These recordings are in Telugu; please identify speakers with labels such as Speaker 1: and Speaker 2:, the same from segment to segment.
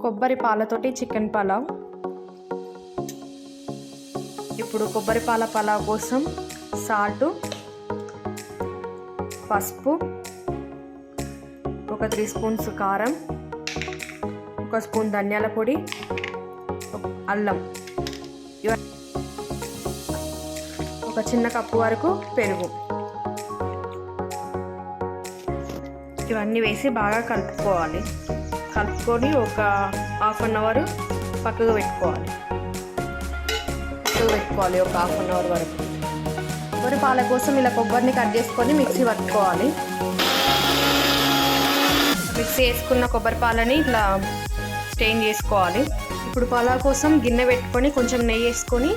Speaker 1: కొబ్బరి పాలతోటి చికెన్ పలావ్. ఇప్పుడు కొబ్బరి పాల పలావ్ కోసం సాల్ట్, పసుపు, ఒక 3 స్పూన్స్ కారం, 1 స్పూన్ ధనియాల పొడి, అల్లం, ఒక చిన్న కప్పు వరకు పెరుగు, ఇవన్నీ వేసి బాగా కలుపుకోవాలి. కలుపుకొని ఒక హాఫ్ అన్ అవర్ పక్కకు పెట్టుకోవాలి. ఒక హాఫ్ అన్ అవర్ వరకు. కొబ్బరి పాల కోసం ఇలా కొబ్బరిని కట్ చేసుకొని మిక్సీ పట్టుకోవాలి. మిక్సీ వేసుకున్న కొబ్బరి పాలని ఇట్లా స్టెయిన్ చేసుకోవాలి. ఇప్పుడు పలావ్ కోసం గిన్నె పెట్టుకొని కొంచెం నెయ్యి వేసుకొని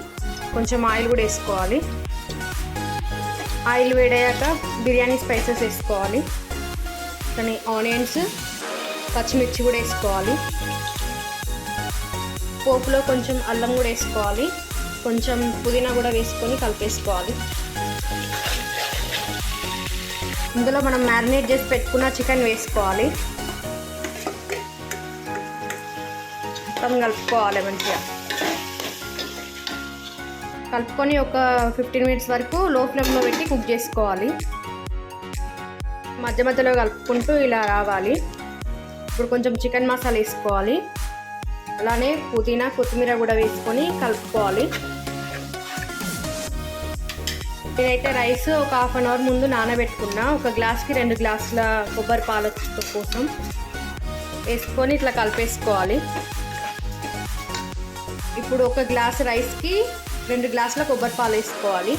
Speaker 1: కొంచెం ఆయిల్ కూడా వేసుకోవాలి. ఆయిల్ వేడయ్యాక బిర్యానీ స్పైసెస్ వేసుకోవాలి. కానీ ఆనియన్స్, పచ్చిమిర్చి కూడా వేసుకోవాలి. పోపులో కొంచెం అల్లం కూడా వేసుకోవాలి. కొంచెం పుదీనా కూడా వేసుకొని కలిపేసుకోవాలి. ఇందులో మనం మ్యారినేట్ చేసి పెట్టుకున్న చికెన్ వేసుకోవాలి. మొత్తం కలుపుకోవాలి మంచిగా. కలుపుకొని ఒక 15 మినిట్స్ వరకు లో ఫ్లేమ్లో పెట్టి కుక్ చేసుకోవాలి. మధ్య మధ్యలో కలుపుకుంటూ ఇలా రావాలి. ఇప్పుడు కొంచెం చికెన్ మసాలా వేసుకోవాలి. అలానే పుదీనా, కొత్తిమీర కూడా వేసుకొని కలుపుకోవాలి. నేనైతే రైస్ ఒక హాఫ్ అన్ అవర్ ముందు నానబెట్టుకున్నా. ఒక గ్లాస్కి 2 గ్లాసుల కొబ్బరి పాల కోసం వేసుకొని ఇట్లా కలిపేసుకోవాలి. ఇప్పుడు ఒక గ్లాస్ రైస్కి 2 గ్లాసుల కొబ్బరి పాలు వేసుకోవాలి.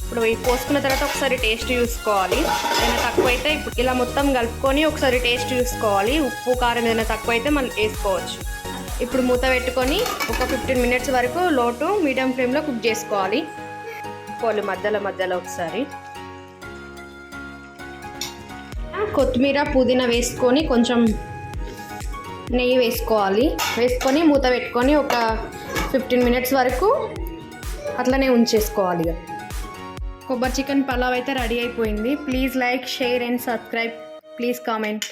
Speaker 1: ఇప్పుడు పోసుకున్న తర్వాత ఒకసారి టేస్ట్ చూసుకోవాలి. ఏదైనా తక్కువైతే ఇప్పుడు ఇలా మొత్తం కలుపుకొని ఒకసారి టేస్ట్ చూసుకోవాలి. ఉప్పు, కారం ఏదైనా తక్కువైతే మళ్ళీ వేసుకోవచ్చు. ఇప్పుడు మూత పెట్టుకొని ఒక 15 మినిట్స్ వరకు లో టు మీడియం ఫ్లేమ్లో కుక్ చేసుకోవాలి. మధ్యలో ఒకసారి కొత్తిమీర, పుదీనా వేసుకొని కొంచెం నెయ్యి వేసుకోవాలి. వేసుకొని మూత పెట్టుకొని ఒక 15 మినిట్స్ వరకు అట్లనే ఉంచేసుకోవాలి. కొబ్బరి చికెన్ పలావ్ అయితే రెడీ అయిపోయింది. Please like, share and subscribe. Please comment.